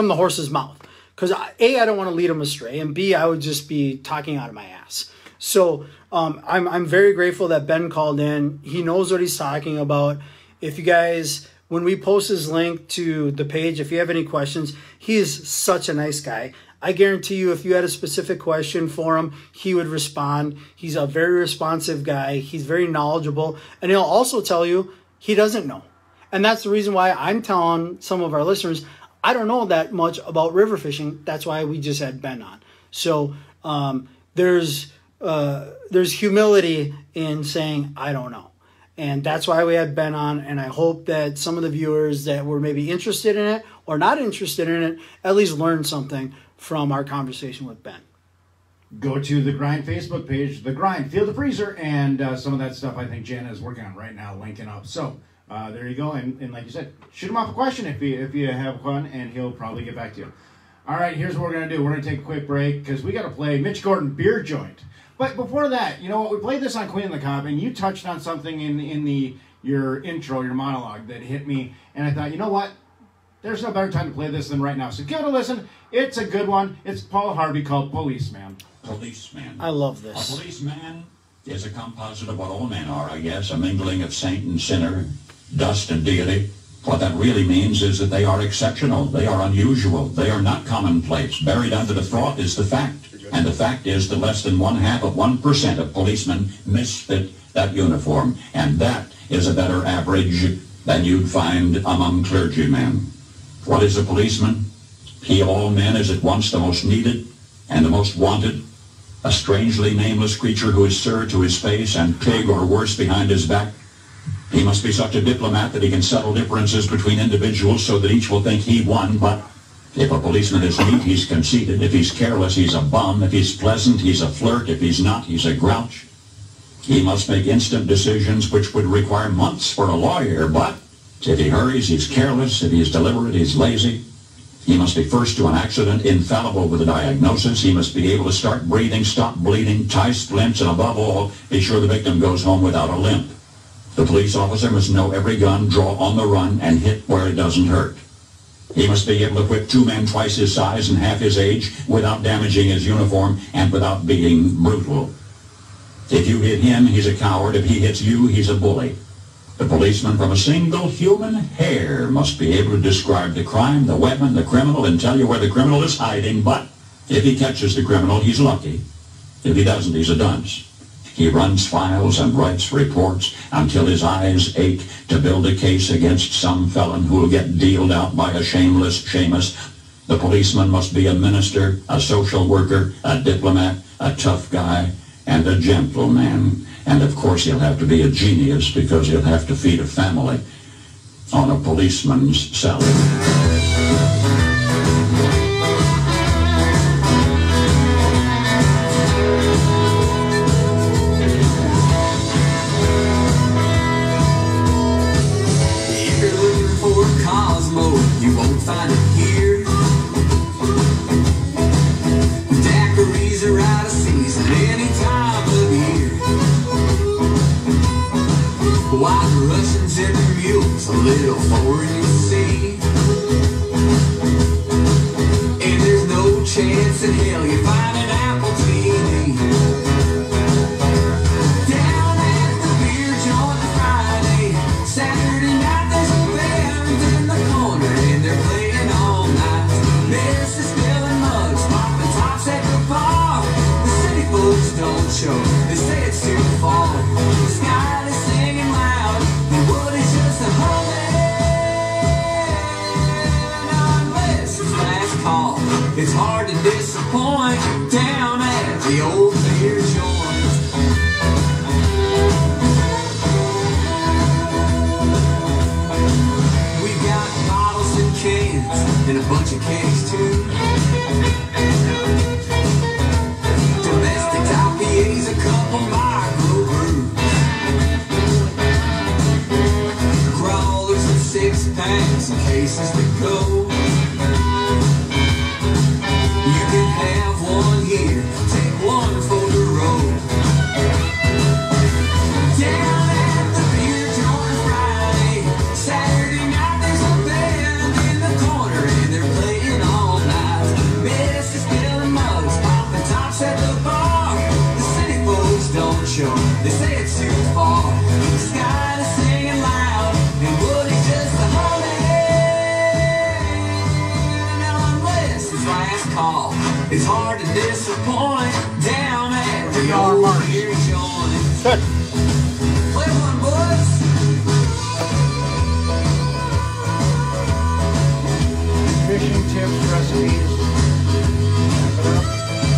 the horse's mouth. Because A, I don't want to lead them astray, and B, I would just be talking out of my ass. So I'm very grateful that Ben called in. He knows what he's talking about. If you guys, when we post his link to the page, if you have any questions, he is such a nice guy. I guarantee you, if you had a specific question for him, he would respond. He's a very responsive guy. He's very knowledgeable. And he'll also tell you he doesn't know. And that's the reason why I'm telling some of our listeners, I don't know that much about river fishing. That's why we just had Ben on. So there's humility in saying, I don't know. And that's why we had Ben on. And I hope that some of the viewers that were maybe interested in it or not interested in it at least learned something from our conversation with Ben. Go to the Grind Facebook page, the Grind, Feel the Freezer, and some of that stuff I think Jana is working on right now, linking up. So there you go. And like you said, shoot him off a question if you have one, and he'll probably get back to you. All right, here's what we're going to do. We're going to take a quick break because we got to play Mitch Gordon Beer Joint. But before that, you know what? We played this on Queen of the Cobb, and you touched on something in your intro, your monologue that hit me. And I thought, you know what? There's no better time to play this than right now. So give it a listen. It's a good one. It's Paul Harvey called Policeman. Policeman. I love this. A policeman is a composite of what all men are, I guess, a mingling of saint and sinner, dust and deity. What that really means is that they are exceptional. They are unusual. They are not commonplace. Buried under the thought is the fact. And the fact is that less than 0.5% of policemen misfit that uniform. And that is a better average than you'd find among clergymen. What is a policeman? He of all men is at once the most needed and the most wanted, a strangely nameless creature who is sir to his face and pig or worse behind his back. He must be such a diplomat that he can settle differences between individuals so that each will think he won, but if a policeman is neat, he's conceited. If he's careless, he's a bum. If he's pleasant, he's a flirt. If he's not, he's a grouch. He must make instant decisions which would require months for a lawyer, but if he hurries, he's careless. If he's deliberate, he's lazy. He must be first to an accident, infallible with a diagnosis. He must be able to start breathing, stop bleeding, tie splints, and above all, be sure the victim goes home without a limp. The police officer must know every gun, draw on the run, and hit where it doesn't hurt. He must be able to whip two men twice his size and half his age without damaging his uniform and without being brutal. If you hit him, he's a coward. If he hits you, he's a bully. The policeman from a single human hair must be able to describe the crime, the weapon, the criminal, and tell you where the criminal is hiding. But if he catches the criminal, he's lucky. If he doesn't, he's a dunce. He runs files and writes reports until his eyes ache to build a case against some felon who'll get dealed out by a shameless Seamus. The policeman must be a minister, a social worker, a diplomat, a tough guy, and a gentleman. And of course he'll have to be a genius because he'll have to feed a family on a policeman's salary. You won't find it here. chance in hell you find an Apple TV. Down at the beer joint on Friday, Saturday night there's a band in the corner and they're playing all night. Mrs. spilling mugs, popping tops at the bar. The city folks don't show, they say it's too far. The sky is singing loud, the wood is just a humming. Unless it's last call, it's hard to disappoint down at the old beer joint. We got bottles and cans and a bunch of cakes too. Domestic IPAs, a couple microbrews, crawlers and 6-packs and cases to go. You can have one here, take one for the road. Down at the beer joint on Friday, Saturday night there's a band in the corner and they're playing all night. Mrs. spilling mugs, popping tops at the bar. The city folks don't show, they say it's too far. The sky is singing loud and Woody's just a humming. Unless it's last call, it's hard to disappoint down at the old beer joint. Good. Play one, boys. Fishing tips, recipes.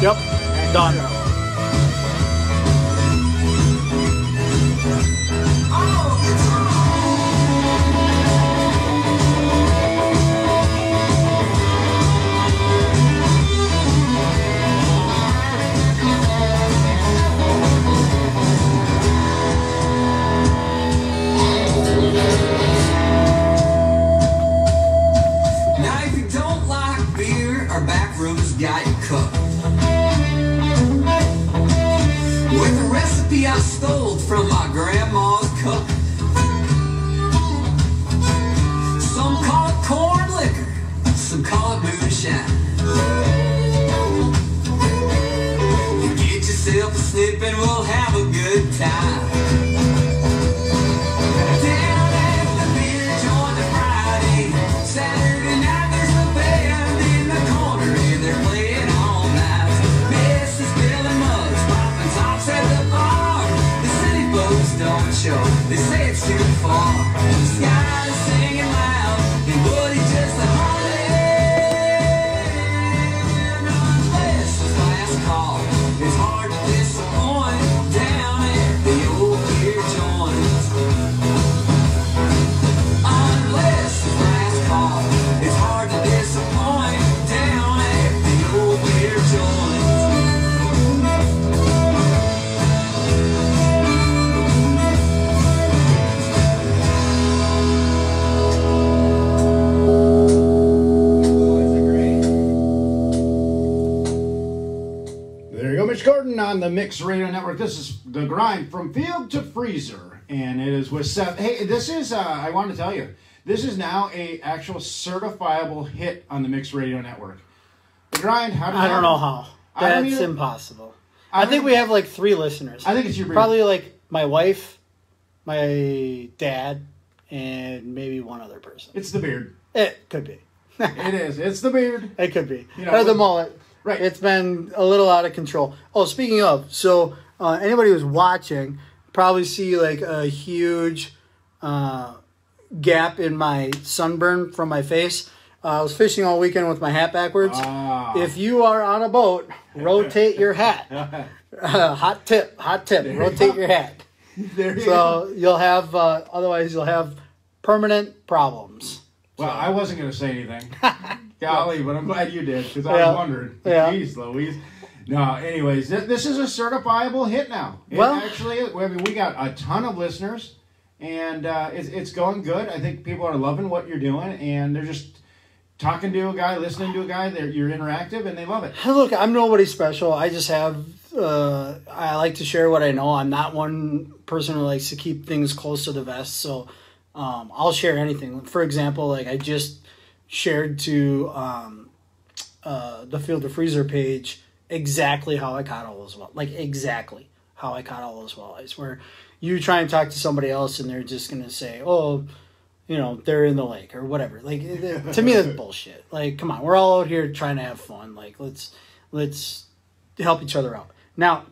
Yep. Done. Oh, it's now if you don't like beer, our back room's got you covered. With a recipe I stole from my grandma's cook. Some call it corn liquor, some call it moonshine. You get yourself a sip and we'll have a good time. Down at the beer joint on Friday, Saturday night there's a band in the corner and they're playing all night. Mrs. spilling mugs, popping tops at the bar. The city folks don't show, they say it's too far. The sky is singing loud and Woody's just a humming. Unless it's last call, it's hard to disappoint down at the old beer joint. Unless it's last call, it's hard to disappoint down at the old beer joint. There you go, Mitch Gordon on the Mix Radio Network. This is The Grind from Field to Freezer, and it is with Seth. Hey, this is, I want to tell you, this is now a actual certifiable hit on the Mix Radio Network. The Grind, how do you I don't know how. I don't That's either. impossible. I I think don't- we have like 3 listeners. I think it's your Probably like my wife, my dad, and maybe one other person. It's the beard. It could be. It is. It's the beard. It could be. You know, Or the mullet. Right. It's been a little out of control. Oh, speaking of, so anybody who's watching probably see like a huge gap in my sunburn from my face. I was fishing all weekend with my hat backwards. If you are on a boat, rotate your hat. Hot tip. Rotate your hat. There you go. So you'll have, otherwise you'll have permanent problems. Well, I wasn't going to say anything. Golly, but I'm glad you did, because I Yeah. was wondering. Yeah. Jeez Louise. No, anyways, this is a certifiable hit now. It Well- actually is. I mean, we got a ton of listeners, and it's going good. I think people are loving what you're doing, and they're just talking to a guy, listening to a guy. You're interactive, and they love it. Look, I'm nobody special. I just have, I like to share what I know. I'm not one person who likes to keep things close to the vest, so I'll share anything. For example, like I just shared to the Field to Freezer page exactly how I caught all those walleyes. Like, exactly how I caught all those walleyes. Where you try and talk to somebody else and they're just going to say, oh, you know, they're in the lake or whatever. Like, to me, that's bullshit. Like, come on, we're all out here trying to have fun. Like, let's help each other out. Now,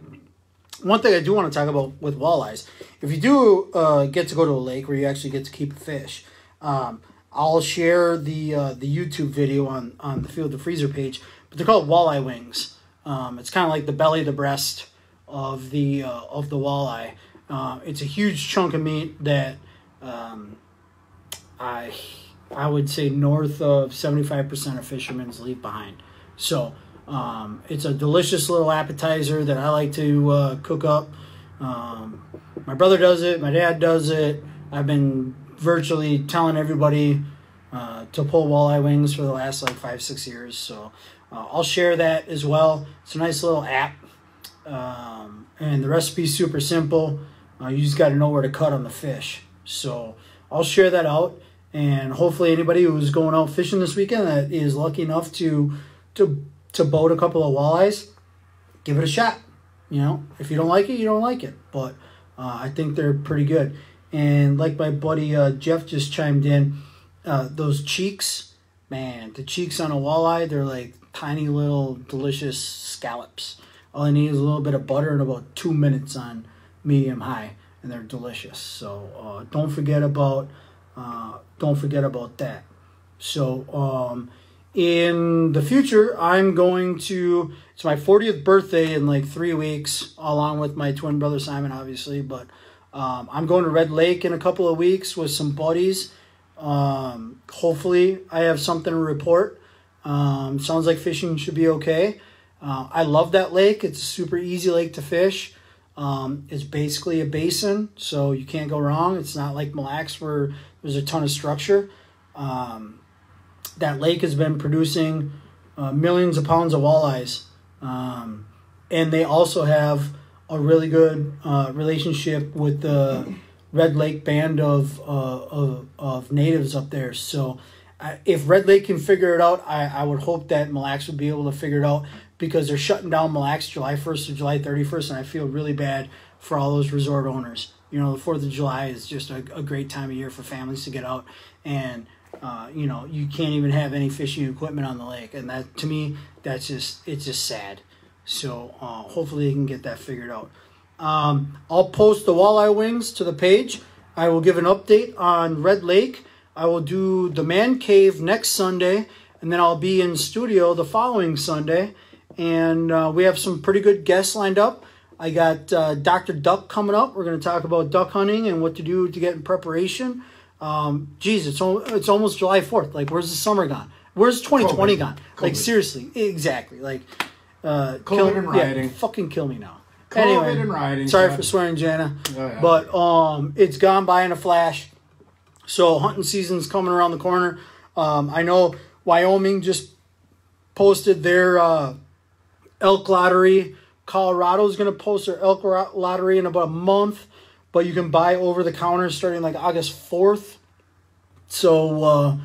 one thing I do want to talk about with walleyes, if you do get to go to a lake where you actually get to keep a fish, I'll share the YouTube video on the Field to Freezer page, but they're called walleye wings. It's kind of like the belly, the breast of the walleye. It's a huge chunk of meat that I would say north of 75% of fishermen leave behind. So it's a delicious little appetizer that I like to cook up. My brother does it. My dad does it. I've been virtually telling everybody to pull walleye wings for the last like 5-6 years. So I'll share that as well. It's a nice little app. And the recipe's super simple. You just got to know where to cut on the fish. So I'll share that out. And hopefully anybody who's going out fishing this weekend that is lucky enough to boat a couple of walleyes, give it a shot. You know, if you don't like it, you don't like it. But I think they're pretty good. And like my buddy Jeff just chimed in, those cheeks, man, the cheeks on a walleye, they're like tiny little delicious scallops. All I need is a little bit of butter and about 2 minutes on medium high, and they're delicious. So don't forget about that. So in the future, I'm going to, it's my 40th birthday in like 3 weeks, along with my twin brother Simon, obviously, but I'm going to Red Lake in a couple of weeks with some buddies. Hopefully I have something to report. Sounds like fishing should be okay. I love that lake. It's a super easy lake to fish. It's basically a basin, so you can't go wrong. It's not like Mille Lacs where there's a ton of structure. That lake has been producing millions of pounds of walleyes. And they also have a really good relationship with the Red Lake band of natives up there. So if Red Lake can figure it out, I would hope that Mille Lacs would be able to figure it out, because they're shutting down Mille Lacs July 1st to July 31st, and I feel really bad for all those resort owners. You know, the 4th of July is just a great time of year for families to get out, and you know, you can't even have any fishing equipment on the lake, and that, to me, it's just sad. So hopefully they can get that figured out. I'll post the walleye wings to the page. I will give an update on Red Lake. I will do the Man Cave next Sunday, and then I'll be in studio the following Sunday. And we have some pretty good guests lined up. I got Dr. Duck coming up. We're going to talk about duck hunting and what to do to get in preparation. Geez, it's almost July 4th. Like, where's the summer gone? Where's 2020 gone? Like, seriously, exactly. Like, COVID and rioting. Yeah, fucking kill me now. COVID anyway, and rioting. Sorry for swearing, Jana. Oh, yeah. But it's gone by in a flash. So hunting season's coming around the corner. I know Wyoming just posted their elk lottery. Colorado's going to post their elk lottery in about a month, but you can buy over the counter starting like August 4th. So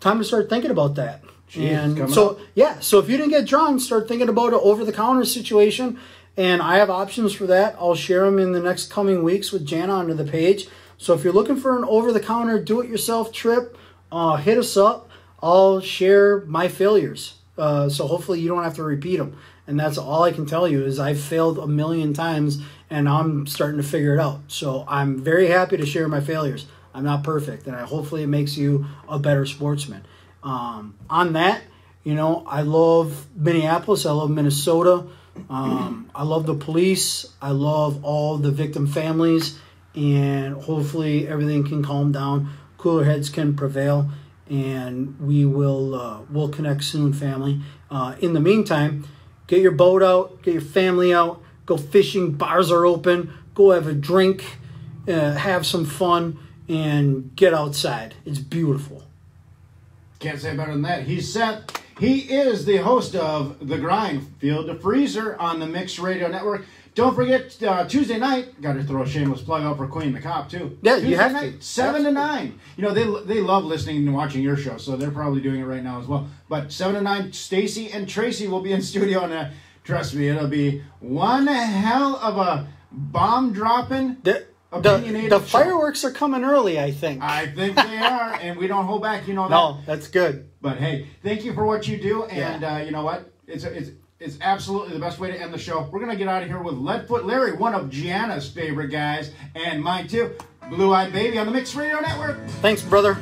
time to start thinking about that. Jeez, and so so if you didn't get drawn, start thinking about an over the counter situation. And I have options for that. I'll share them in the next coming weeks with Jana onto the page. So if you're looking for an over the counter do-it-yourself trip, hit us up. I'll share my failures. So hopefully you don't have to repeat them. And that's all I can tell you is I've failed a million times and I'm starting to figure it out. So I'm very happy to share my failures. I'm not perfect, and hopefully it makes you a better sportsman. On that, you know, I love Minneapolis. I love Minnesota. I love the police. I love all the victim families, and hopefully everything can calm down. Cooler heads can prevail, and we'll connect soon, family. In the meantime, get your boat out, get your family out, go fishing. Bars are open. Go have a drink, have some fun, and get outside. It's beautiful. Can't say better than that. He's Seth. He is the host of The Grind, Field to Freezer on the Mixed Radio Network. Don't forget, Tuesday night, got to throw a shameless plug out for Queen the Cop, too. Yeah, Tuesday you have night, to. 7 to 9. You know, they love listening and watching your show, so they're probably doing it right now as well. But 7 to 9, Stacy and Tracy will be in studio, and trust me, it'll be one hell of a bomb-dropping, opinionated The show. fireworks are coming early, I think. I think they are, and we don't hold back, you know that. No, that's good. But hey, thank you for what you do, and you know what? It's absolutely the best way to end the show. We're gonna get out of here with Leadfoot Larry, one of Gianna's favorite guys, and mine too, Blue Eyed Baby on the Mixed Radio Network. Thanks, brother.